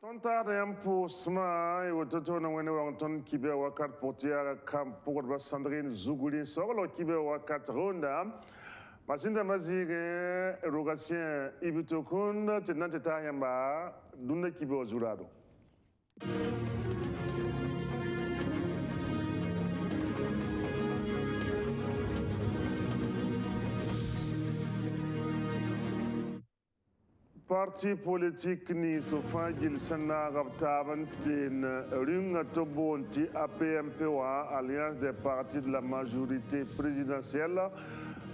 Tontarem pour sma et autour de Washington qui be wakat portière camp pour Sandrine Zougoulin solo qui be wakat ronda masinda mazige rogatien ibitokun tenante tayamba dunne qui be ozurado. Parti politique ni sofagil sana raptabantin runga tobonti APMPwa Alliance des partis de la majorité présidentielle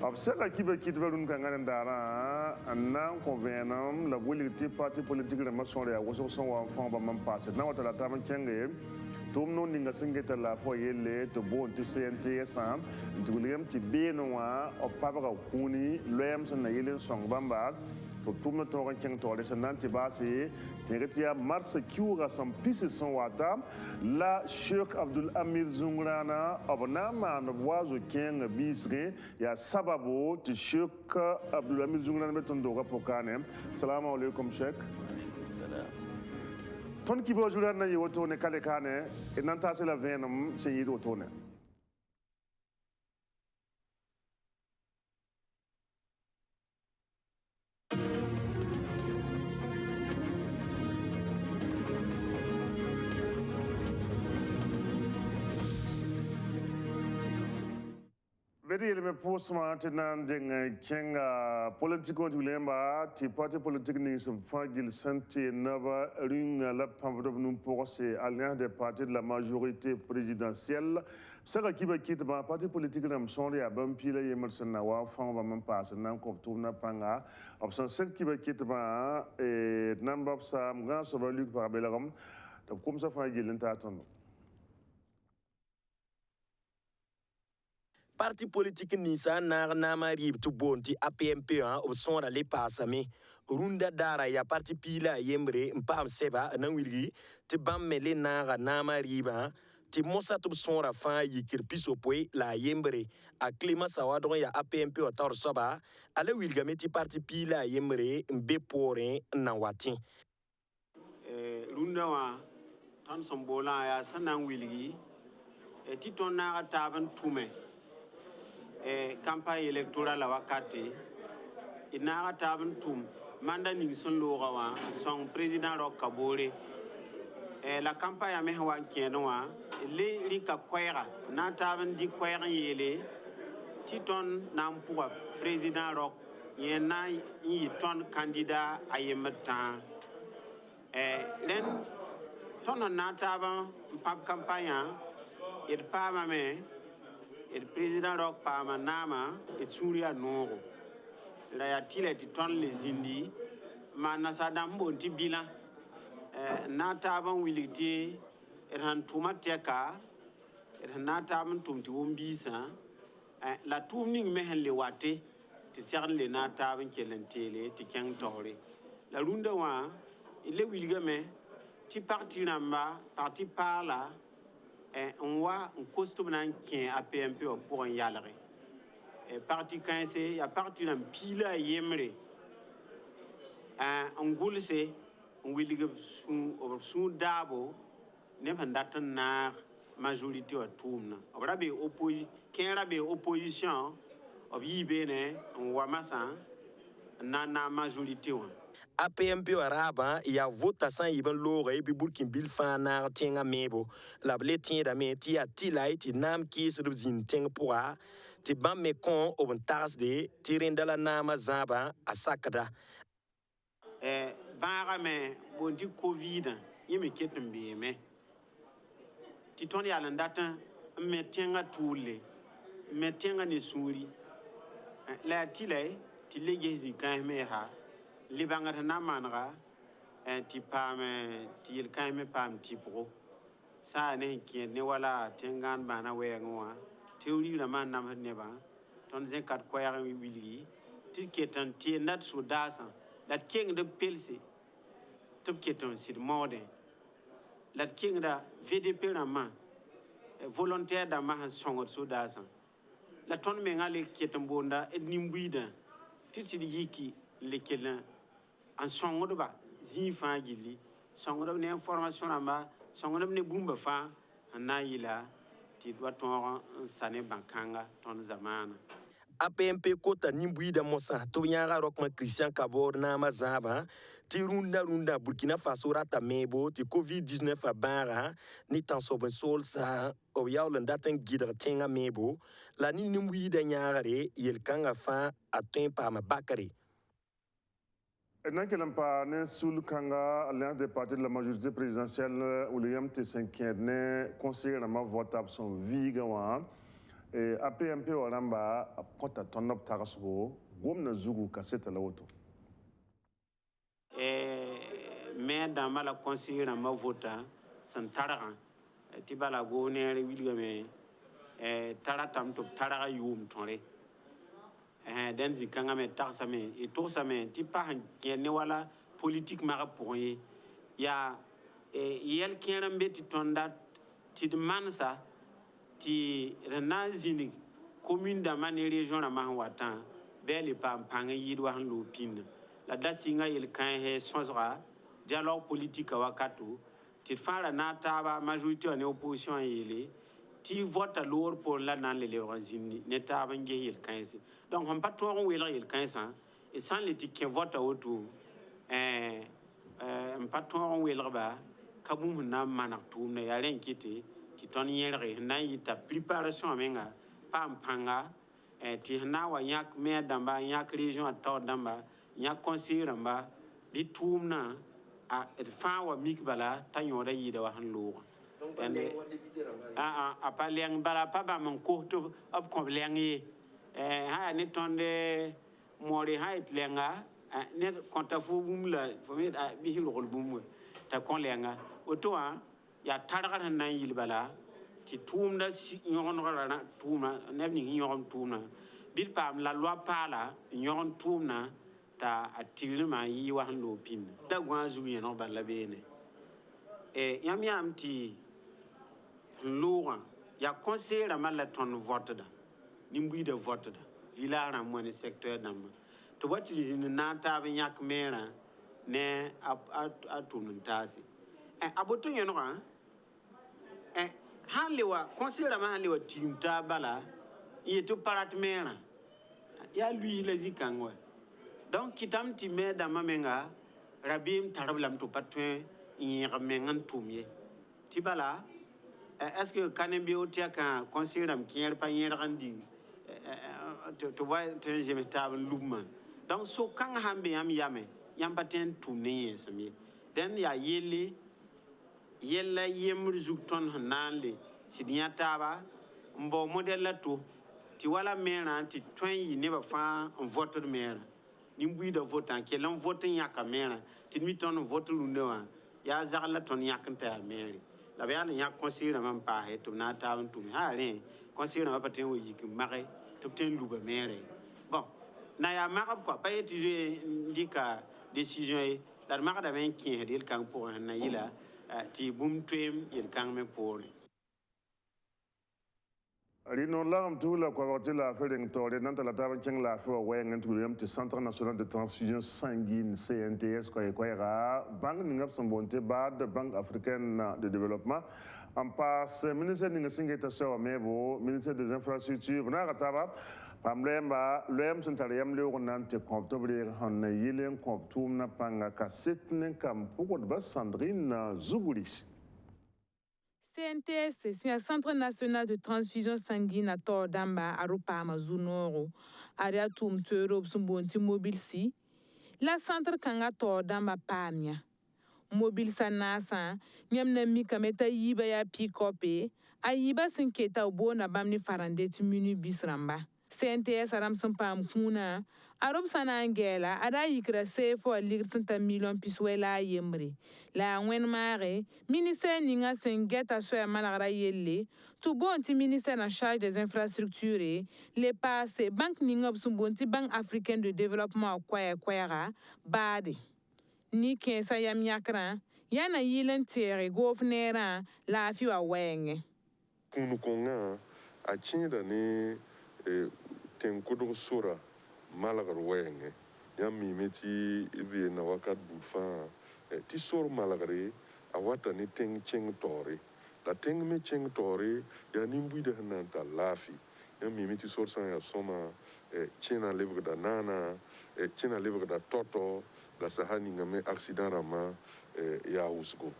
absaka kibe kitbalun kangandara annan convenam la volonté parti politique de maçon ya woso son wa enfant ba man passe na wata la taban kenge tom non ninga singeta la foyele to bonti CNTS am dulem ti benwa opaba kuni loyam sana yelen song bamba pour tout le temps qui est en train de passer, Teretia Mars Kiura son pisse son wata, la Cheikh Abdul Hamid Zungrana, Abonama, Noboise, Ken, Bisre, ya Sababo, tu Cheikh Abdul Hamid Zungrana, Metondora pour Kanem. Salam alaikum, Cheikh. Salam. Ton qui va jouer à Yotone Kalekane, et Nantas la Venom, c'est Yotone. Vedi le posma tenan jeng kenga politiko julemba ti parti politique ni se fagil santé naba ring la pamdo num porse alliance des partis de la majorité présidentielle saka kiba kitba parti politique nam sonde ya bampila yemersen na wa fan ba man passe nan ko tourna panga option sek kiba kitba et nan babsa mga so balu par belaram donc comme ça fagil ntaton. Parti politique Nisa nar namarib tu bonti APMP1 op sonda le pasame runda dara ya parti pila yembre mpam seba nan wilgi te bammele nara namariba te mosa tu sonda fa yikir pisopwe la yembre a klima sawadron ya APMP o tor soba ale wilgame ti parti pila yembre mbe porin nan watin runda wa tan sombola ya sanan wilgi ti ton nara taban tume campagne électorale la wakati inara tabun tum manda ning son loga wa son président Roch Kabore la campagne ame wa kenwa le rika kwera na tabun di kwera yele titon nam pour président Roch yena yi ton candidat ayemata len ton na tabun pap campagne et pas mame le président Roch Pama Nama et Souria Noro. La yatile ti ton les indi, manasadam bonti bilan. Nataban wiliti, et han tumateka, et nataban tumti wombisa. La tuming mehen le wate, ti cern le nataban kelentele, ti keng tore. La runda wa, il est wilgame, ti parti namba, parti par là. On voit un costume qui est APMP pour un yalre. Parti 15, il y a parti d'un pile à yemre. On goule c'est, on will give sous d'abo, n'est pas d'attendre majorité à tout. On va bien opposition, qu'un rabais opposition, on y bene, on voit massa, nana majorité. APMP araba ya vota san iban lore bi burkin bil fana tenga mebo la ble tien da me ti atilai ti nam ki se zin teng poa ti bam me kon on tas de ti rendala nama zaba asakada bara me bondi covid yimi ketin be me ti ton ya landata me tenga tule me tenga ni suri la tilai ti lege zi kan me ha libangat na manra ti pam ti il kaime pam ti pro sa ne ki ne wala tengan bana wenwa teori na man nam ne ba ton ze kat ko ya willi ti ketan ti nat sudasa dat king de pelsi tɩ b ket n sɩd moodẽ la d kɩngda VDP rãmbã volontaire dãmbã sẽn sõngd sodaasã la tõnd mengã le ket n boonda d nin-buiidã tɩ sɩd yiki n le kell n sõngdba zĩig fãa gilli sõngdb ne information rãmba sõngdb ne bũmba fãa n na n yɩla tɩ d wa tõog n sa ne bãn-kãnga tõnd zamaana APMP kota nin-buiidã mosã tɩ b yãaga rokmã Christian Kabor naamã zãabã tɩ rũndã Burkina Faso rata meebo tɩ COVID-19 a bãaga ne tãnsoab n soolsa b yaool n dat n gɩdg tẽngã meebo la ne nin-buiidã yãagre yel-kãngã fãa a tõe n paama bakre. Nan kelam pa ne sul kanga alliance des partis de la majorité présidentielle William T5 ne conseiller na ma vote ab son viga wa APMP waramba kota tonop tagasgo gomna zugu kaseta la woto mais dans ma la conseiller na ma vote san taraga ti bala go ne wilga me taratam to taraga yum tonre den zikanga me tarsame et tout ça me ti pa ne wala politique mara pour ya yel kieram beti tonda ti de mansa ti rena zini commune da mane région na ma watan bele pa panga yidwa han lopin la dasinga yel kan he sonsra dialogue politique wakatu ti fara na taba majorité en opposition yele ti vote lourd pour la nan les zini ne taba nge yel kan donc on pas trop wela yel kan et sans les tickets vote autour pas trop wela ba kabum na manak tum ne yalen kiti ti ton yelre na yita préparation amenga pam panga ti na wa yak me damba yak région ato damba yak conseiller ramba bi tum na a fa wa mikbala tanyo da yida wa han lo a pa leng bala pa ba man ko to ab ko lengi ha ne tonde mori ha it lenga ne konta fu bum la fo me bi hilol bum ta kon lenga oto ya targa nan yil bala ti tumda nyon rana tuma ne ni nyon tuma bil pam la loi pala nyon tumna ta atilma yi wa lo pin da gwa zu yen no bala bene yam ti loura ya conseiller mal ton vote da nimbu de vote da vilara mo ne secteur dam to watili na ta be yak mera ne a tumun tasi aboto yen no hanlewa conseiller ma hanlewa timta bala yeto parat mera ya lui la zikangwa donc kitam ti me da mamenga rabim tarablam to patwen yir mengan tumye ti bala est-ce que kanembi otia kan conseiller am kier pa yer randi to wa te je metab luma donc so kan hambe yam yame yam paten tumne yesami den ya yella yemr zukton hanale sidia taba mbo model la to ti wala mera ti twen yi ne ba fa vote de mera ni mbui de vote ke lan vote yaka mera ti mi ton vote lundewa ya zagla ton yakanta meri la ba ya conseiller man pa he to na ta to ha re conseiller ma paten wo yiki mare to ten luba mere bon na ya marab quoi pas étudier ndika décision la marab da ben ki he del kan pour na yila ti bum twem yel kan me pour Rino lam tout la quoi la faire tore dans la table cheng la fait ouais ngam tu centre national de transfusion sanguine CNTS quoi ra banque n'ingap son bonté bad banque africaine de développement en passe ministère ninga singeta so mebo ministère des infrastructures na kataba pamlemba lem sentariam le ronante comptobre han yilen comptum na panga kasetne kam pour de Sandrine Zougulis. CNTS, c'est un centre national de transfusion sanguine à Tordamba, à Ropa, Amazonoro, à Riatum, Europe, Sumbonti, Mobile si. La centre Kanga Tordamba Pamia. Mobile Sanasa, Nyamna Mikameta Yiba ya Pikope, Ayiba Sinketa Ubona Bamni Farandet Munu Bisramba. CNTS Aram Sampam Kuna, Arob Sanangela, Ada Yikra Sefo a Lig Santa Million Piswela Yembre. La Wen Mare, ministère Ninga Sengeta Soya Malara Yelle, tout bon ti ministère en charge des infrastructures, les passés, Banque Ninga Sumbonti, Banque africaine de développement Kwayara, Bade. ni kẽesa yam yãkrã yaa na yɩl n teege goofneerã laafɩ wa wɛɛngẽ. Kũunu kõngã a kẽeda ne tẽn-kʋdg sora malgr wɛɛngẽ yãmb miime tɩ veena wakat buud fãa tɩ sor malgre a wata ne tẽng kẽng taoore la tẽng me kẽng taoore yaa nin-buiidã sẽn na n tar laafɩ yãmb miime tɩ sor sã n yaa sõma kẽna lebgda naana kẽna lebgda tao la sasa ningame accident rãmbã yaa wʋsgo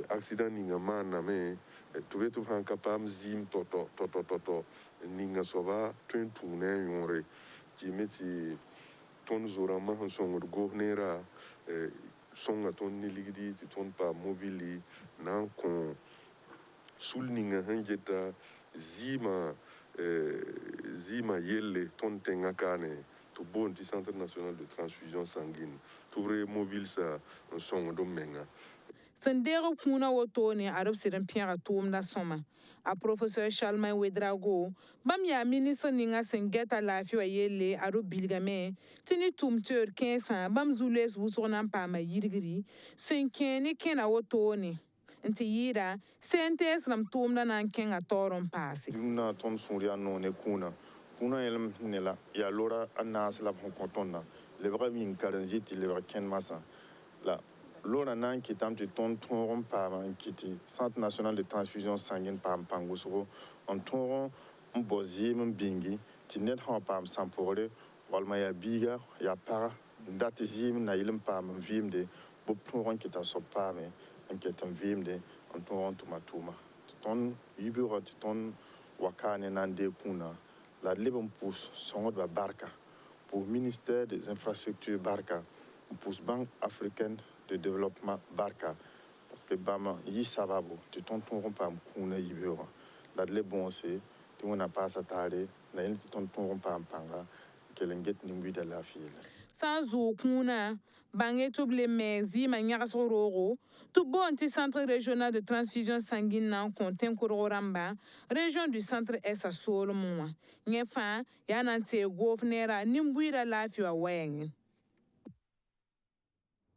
accident ninga maanname tɩ be tɩ b sãn ka paam zɩɩm tao ninga soaba tõe n tũu ne a yõore kɩɩme tɩ tõnd zo-rãmbã sẽn sõngd gos neerã sõnga tõnd ne ligdi tɩ tõnd paam mobili na n kõ sul ninga sẽn geta zɩɩmã yelle tõnd tẽngã kaane tɩ boond tɩ centre national de transfusion sanguine tɩ b ree mobilsã n sõngd b menga. Sẽn deeg kũunã wotone ad b sɩd n pẽga tʋʋmdã sõma. A professeur Charlemagne Ouedraogo bãmb yaa ministr ninga sẽn gɛta laafɩ wã yelle ad b bilgame tɩ ne tʋm-teood kẽesã bãmb zu-lees wʋsg na n paama yirgri sẽn kẽ ne kẽna wotone n tɩ yɩɩda CNTS rãmb tʋʋmdã na n kẽnga taoor n paase. Dũnã tõnd sũur yaa noog ne kũunã yɛlem ne la yaa lora a naas la b sẽn kõ tõndã lebga yĩng karen-zɩ tɩ lebg kẽnd masã la lora na n kɩtame tɩ tõnd tõog n paama n kɩ tɩ centre national de transfusion sanguine paam pãng wʋsgo n tõog n bao zɩɩm n bĩngi tɩ ned sã wa paam sãn-pʋgre walma yaa biiga yaa paga n dat tɩ zɩɩm na yɩl n paam n vɩɩmde b tõog n kɩta soab paame n ket n vɩɩmde n tõog n tʋma tʋʋma tɩ tõnd yibeoogã tɩ tõnd wakaane na n deeg kũunã la d leb n pʋʋs sõngdbã barka pʋʋs ministère des infrastructures barka n pʋʋs banque africaine de développement barka parce que bãmb yɩ sababu tɩ tõnd tõog n paam kũunã yibeoogã la d le bõose tɩ wẽnna paasa taare la yẽl tɩ tõnd tõog n paam pãnga n kell n get nin-buiidã laafɩ yella. Sã n zoog kũunã bãngẽ tɩ b le me zɩɩmã yãgsg roogo tɩ b boond tɩ centre régional de transfusion sanguine na n kõ tẽn-kʋdg rãmba région du centre est a soolem wã yẽ fãa yaa na n teeg goofneerã nin-buiidã laafɩ wã wɛɛngẽ.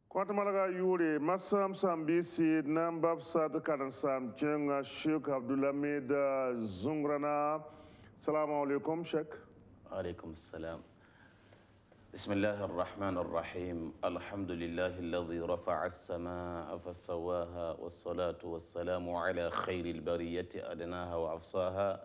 Kɔtmalga yʋʋre masam sãn-bɩ sɩd na n bab sad karen-saam kẽngã Sheik Abdulhamid Zungrana. Salamu alaikum, Sheik. عليكم السلام. بسم الله الرحمن الرحيم. الحمد لله الذي رفع السماء فسواها والصلاة والسلام على خير البرية أدناها وأفصاها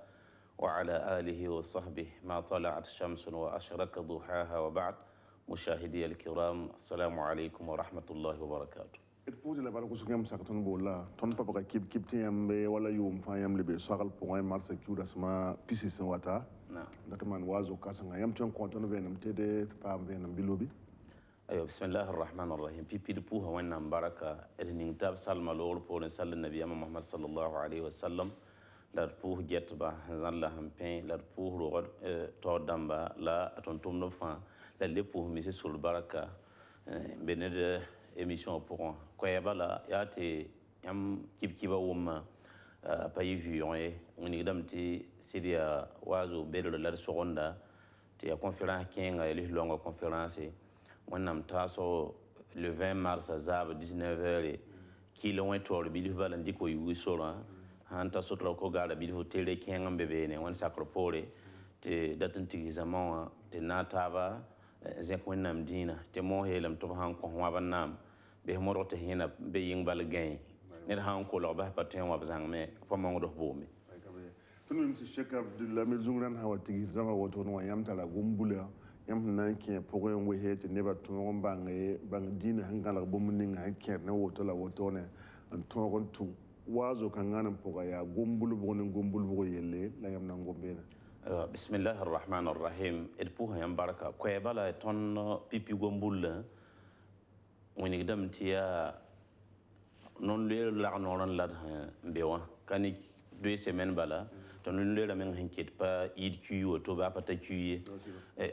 وعلى آله وصحبه ما طلعت شمس وأشرق ضحاها وبعد. مشاهدي الكرام السلام عليكم ورحمة الله وبركاته. Et pour la balle que nous avons bola, ton papa qui t'aime wala yum fa yam lebe sogal pour un mars qui da sama pisi sen wata. نعم. Dataman wazo kasanga yam ton konton venam tede pa venam bilobi. أيوة بسم الله الرحمن الرحيم. في بوها وين بركة إرنين تاب سلم لور بورن سال النبي محمد صلى الله عليه وسلم. لربوه جتبا زن لهم بين لربوه رغد تودمبا لا أتونتم نفا للبوه مسي سول بركة بند émission pour quoi bala yate yam kiba wuma payi vion e on dam ti sidia wazo belo la seconda ti a conférence kinga ele longa conférence wonnam taso le 20 mars à zab 19h kilomètre bi bala ndiko yu sora hanta sotro ko gala bi hotel kinga bebene won sacropole te datanti zaman te nataba zekwennam dina te mo helam to han ko wabanam be moro te hina be ying bal gain ne han ko lo ba patin wa bazang me fa mo do bomi tunum si Sheik Abdulhamid Zungran hawa tigi zama woto no yam tala gumbula yam nan ki pour en we het ne ba ton bang dina hangala bomuning hakker ne woto la woto ne an ton tu wazo kan ngana pour ya gumbulu bonin gumbulu bo yelle la yam nan gombena. بسم الله الرحمن الرحيم إدبوها يا مباركة كويبالا تون بيبي غومبولا وين قدام تيا نون لير لا نورن لا بيوا كاني 2 semaines bala ton lera men hanket pa id kiyo to ba pata kiyo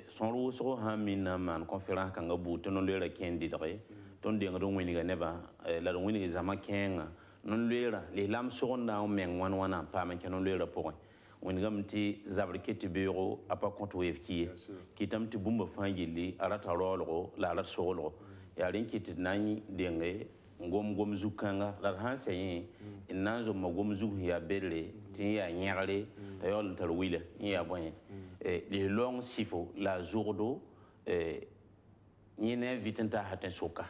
son ro so ha min man conférence kan gabu ton lera kendi tare ton de ngado wini ga neba la don wini zama kenga non lera le lam so na men wana pa men kenon lera pour wẽn gam tɩ zabr ket tɩ beoogo a pa kõt weef kɩ ye kɩtame tɩ bũmba fãa yelle a rata raoolgo la a rat soglgo ya rin kiti nan denge gom zukanga la han sey nan zo ma gom zu ya belle tin ya nyagre yol tar wile ya boy les longs sifo la zourdo yene vitenta haten soka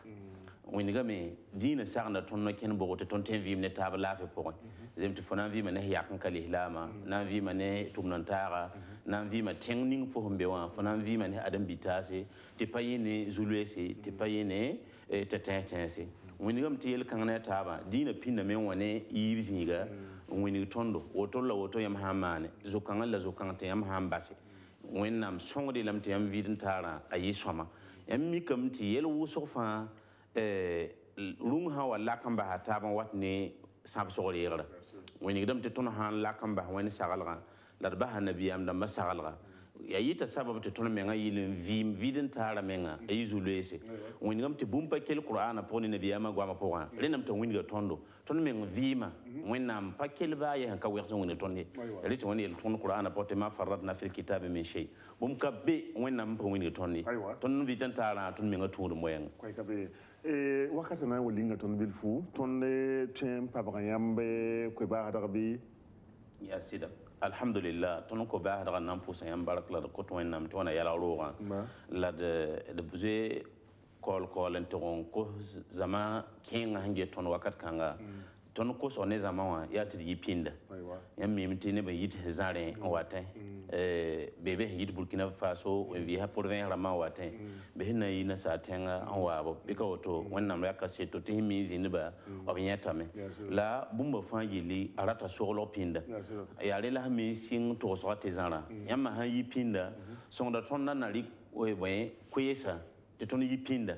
wini game dina sarna ton no ken bogote ton ten vim ne tabla fe pour zemti fona vi mane yakan kali lama nan vi mane tumnan tara nan vi ma tengning fo hombe wa fona vi mane adam bitase te payene zulwese te payene tetense wini game tiel kangana taba dina pinna men wane yibzinga wini tondo wotolla woto yam hamane zo kangala zo kangate yam hambase wennam songde lam te yam vidin tara ayi soma yam mi kam ti yel wuso fa rung ha wala kamba ha taban wat ne sab so reera woni gidam te ton han la kamba woni sagalga la ba ha nabiyam da masagalga ya yita sabab te ton menga yilin vim vidin tara menga ay zulese woni gam te bumpa kel qur'ana poni nabiyama gwa ma powa renam te woni ga tondo ton menga vima wonnam pakel ba ya ka werto woni tonne rete woni el ton qur'ana pote ma faradna fil kitabi min shay bum ka be wonnam pa woni tonne ton vidin tara ton menga tudu moyen koy ka be wakati na wolinga ton bilfu ton le tem papa yambe ko ba hada bi ya sida alhamdulillah ton ko ba hada nan pusa yam barakla ko ton nam ton yala roga la de buze kol en ton ko zama kinga hange ton wakat kanga ton ko so ne zama wa ya tidi pinda yam mi mtine ba yit zare watin bebe yit Burkina Faso vi ha pour 20 rama watin be hina yina sa tenga an wabo be ka woto wannan ya kaseto te mi ziniba obinyata me la bumba fangili arata solo pinda ya le la mi sing to so te zara yam ha yi pinda son da ton na ri we kwesa te ton yi pinda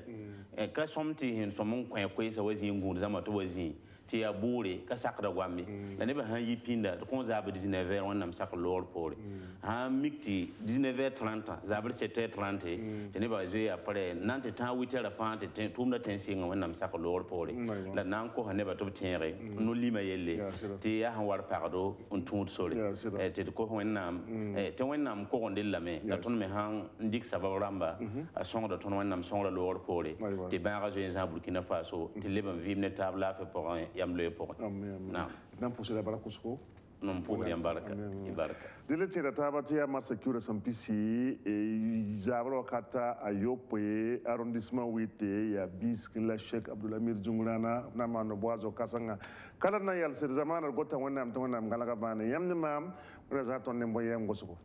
ka somti hin somon kwesa wazi ngun zama to wazi ti ya bure ka sakra gwammi la ne ba han yi pinda to kon zabe 19h wonnam sak lor pore ha mikti 19h30 zabe 7h30 te ne ba zo ya pare nante ta 8h fante tumda tensinga wonnam sak lor pore la nan ko hane ba to tenre no lima yelle ti ya han war pardo on tout sore te ko wonnam te wonnam ko gondel la me la ton me han ndik sabab ramba a songa ton wonnam songa lor pore te ba ga zo en Burkina Faso te leban vimne tabla fe pour yam le pour na nan pour la barakusko non pour yam baraka ibaraka dile tira tabati ya mar secure sampisi e zabro kata ayope arrondissement wite ya bisk la Sheikh Abdoulamir Jungulana na mano boazo kasanga kala na yal ser zamana gota wonam to wonam galaga bane yamni mam rezaton ne mboyem gosuko